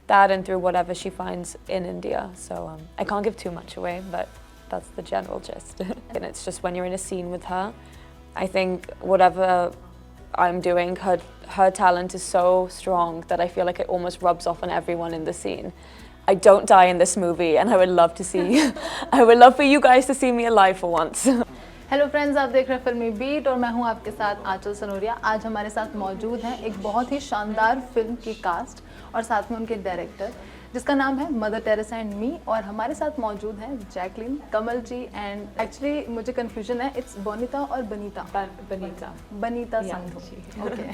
that and through whatever she finds in India. So I can't give too much away, but that's the general gist. And it's just when you're in a scene with her, I think whatever I'm doing, her talent is so strong that I feel like it almost rubs off on everyone in the scene. I don't die in this movie, and I would love to see, I would love for you guys to see me alive for once. Hello friends, आप देख रहे हैं फिल्मी beat और मैं हूं आपके साथ आंचल सनोरिया। आज हमारे साथ मौजूद हैं एक बहुत ही शानदार फिल्म की कास्ट और साथ में उनके डायरेक्टर, जिसका नाम है मदर टेरेसा एंड मी। और हमारे साथ मौजूद हैं Jacqueline, Kamal ji and actually मुझे कन्फ्यूजन है, इट्स बोनीता और Banita Banita Sandhu. Okay,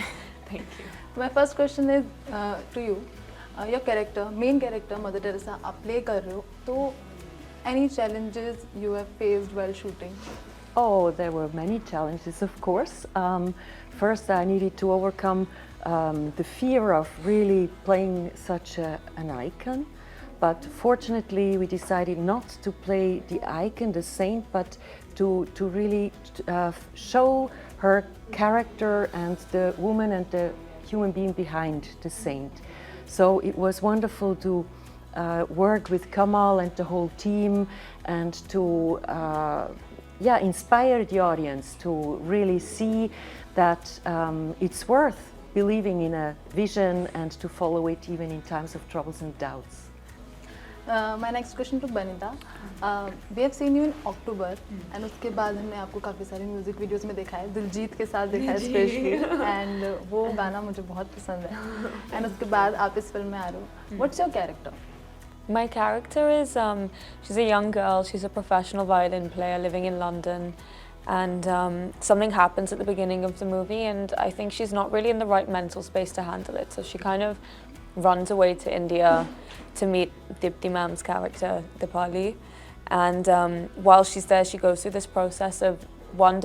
thank you. My first question is to you, your character, main character Mother Teresa आप प्ले कर रहे हो, तो any challenges you have faced while shooting? Oh, there were many challenges, of course. First, I needed to overcome the fear of really playing such an icon. But fortunately, we decided not to play the icon, the saint, but to really show her character and the woman and the human being behind the saint. So it was wonderful to work with Kamal and the whole team and to inspire the audience to really see that it's worth believing in a vision and to follow it even in times of troubles and doubts. My next question to Banita. We have seen you in October and उसके बाद हमने आपको काफ़ी सारी music videos में देखा है, दिलजीत के साथ देखा है स्पेशली, एंड वो गाना मुझे बहुत पसंद है। एंड उसके बाद आप इस फिल्म में आ रहे हो। What's your character? My character is, she's a young girl, she's a professional violin player living in London, and something happens at the beginning of the movie and I think she's not really in the right mental space to handle it, so she kind of runs away to India to meet Deepti Ma'am's character, Dipali, and while she's there she goes through this process of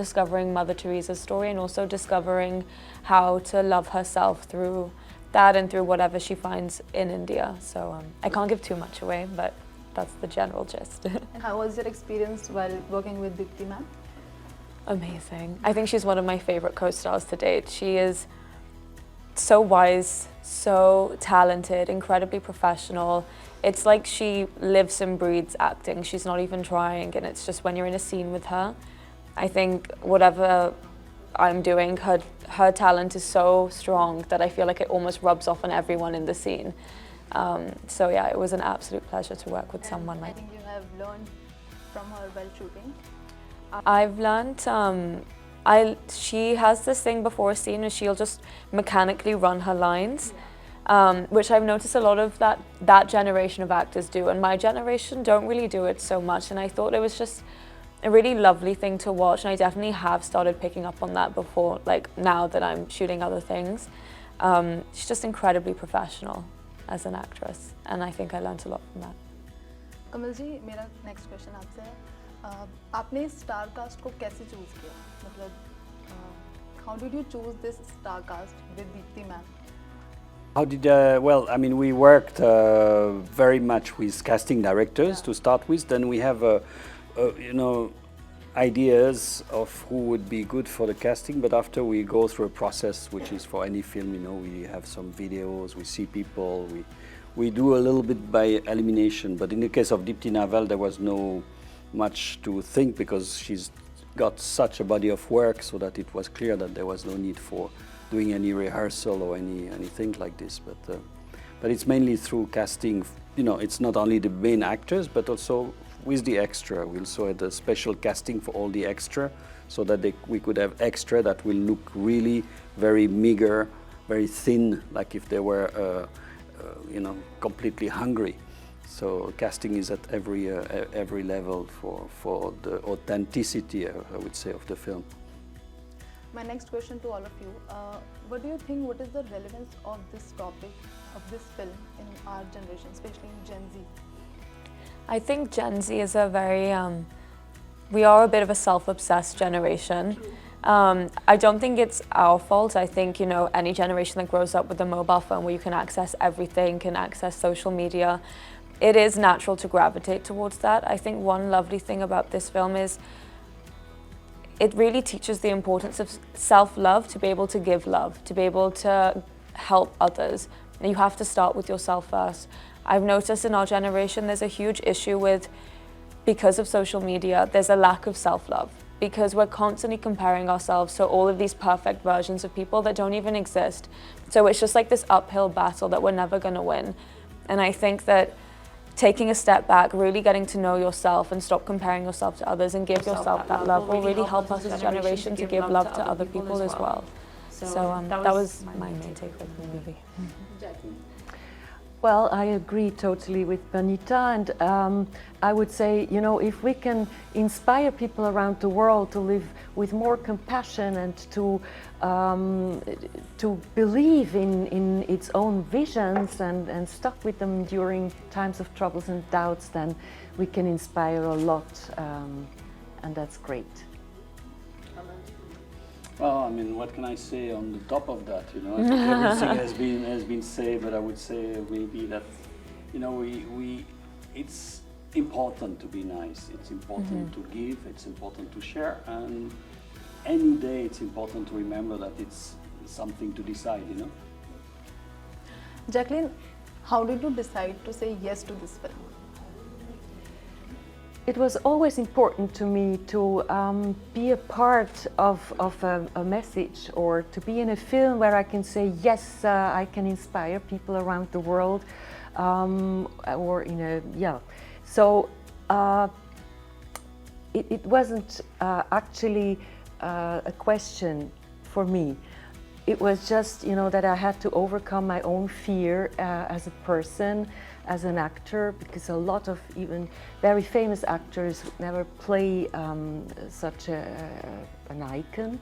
discovering Mother Teresa's story and also discovering how to love herself through that and through whatever she finds in India. So I can't give too much away, but that's the general gist. And how was your experience while working with Deepti ma'am? Amazing. I think she's one of my favorite co-stars to date. She is so wise, so talented, incredibly professional. It's like she lives and breathes acting. She's not even trying, and it's just when you're in a scene with her, I think whatever I'm doing, her talent is so strong that I feel like it almost rubs off on everyone in the scene. So yeah, it was an absolute pleasure to work with someone like. I think you have learned from her while shooting. I've learned. She has this thing before a scene where she'll just mechanically run her lines, which I've noticed a lot of that generation of actors do, and my generation don't really do it so much. And I thought it was just a really lovely thing to watch, and I definitely have started picking up on that before, like now that I'm shooting other things. She's just incredibly professional as an actress, and I think I learned a lot from that. कमल जी, मेरा next question आपसे है, आपने star cast को कैसे choose किया? मतलब how did you choose this star cast with Deepti ma'am? How did, well, I mean, we worked very much with casting directors to start with, then we have you know, ideas of who would be good for the casting, but after we go through a process, which is for any film, you know, we have some videos, we see people, we do a little bit by elimination. But in the case of Deepti Naval, there was no much to think because she's got such a body of work, so that it was clear that there was no need for doing any rehearsal or anything like this. But it's mainly through casting. You know, it's not only the main actors, but also with the extra. We also had a special casting for all the extra, so that we could have extra that will look really very meager, very thin, like if they were, you know, completely hungry. So casting is at every level for the authenticity, I would say, of the film. My next question to all of you, what do you think, what is the relevance of this topic, of this film in our generation, especially in Gen Z? I think Gen Z is a very, we are a bit of a self-obsessed generation. I don't think it's our fault. I think, you know, any generation that grows up with a mobile phone where you can access everything, can access social media, it is natural to gravitate towards that. I think one lovely thing about this film is it really teaches the importance of self-love, to be able to give love, to be able to help others, And you have to start with yourself first. I've noticed in our generation there's a huge issue with, because of social media, there's a lack of self-love. Because we're constantly comparing ourselves to all of these perfect versions of people that don't even exist. So it's just like this uphill battle that we're never going to win. And I think that taking a step back, really getting to know yourself and stop comparing yourself to others and give yourself that love will really help us as a generation to give love to other people as well. So that was my main takeaway from the movie. Well, I agree totally with Banita, and I would say, you know, if we can inspire people around the world to live with more compassion and to believe in its own visions and stuck with them during times of troubles and doubts, then we can inspire a lot, and that's great. Well, I mean, what can I say on the top of that? You know, I think everything has been said, but I would say maybe that, you know, it's important to be nice. It's important to give. It's important to share, and any day it's important to remember that it's something to decide. You know. Jacqueline, how did you decide to say yes to this film? It was always important to me to be a part of a message, or to be in a film where I can say, yes, I can inspire people around the world, or in a, yeah. So it wasn't actually a question for me. It was just, you know, that I had to overcome my own fear as a person, as an actor, because a lot of even very famous actors never play such an icon.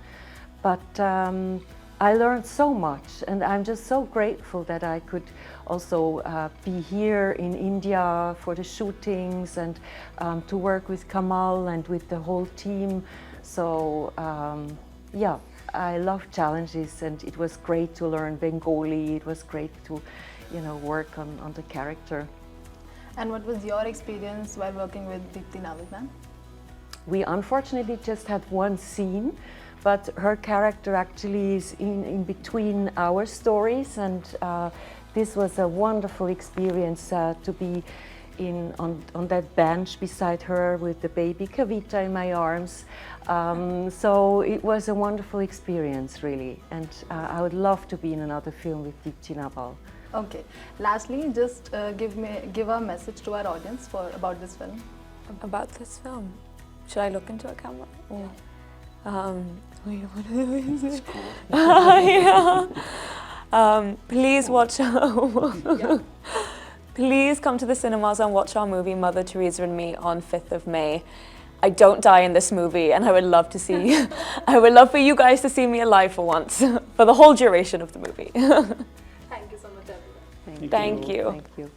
But I learned so much, and I'm just so grateful that I could also be here in India for the shootings, and to work with Kamal and with the whole team. So yeah, I love challenges, and it was great to learn Bengali. It was great to, you know, work on the character. And what was your experience while working with Deepti Naval, ma'am? We unfortunately just had one scene, but her character actually is in between our stories, and this was a wonderful experience to be on that bench beside her with the baby Kavita in my arms. So it was a wonderful experience, really, and I would love to be in another film with Deepti Naval. Okay. Lastly, just give a message to our audience about this film. About this film, should I look into a camera? Yeah. Wait, what is it? Yeah. Please watch. Please come to the cinemas and watch our movie Mother Teresa and Me on 5th of May. I don't die in this movie, and I would love to see. I would love for you guys to see me alive for once, for the whole duration of the movie. Thank you so much, everyone. Thank you. Thank you. Thank you.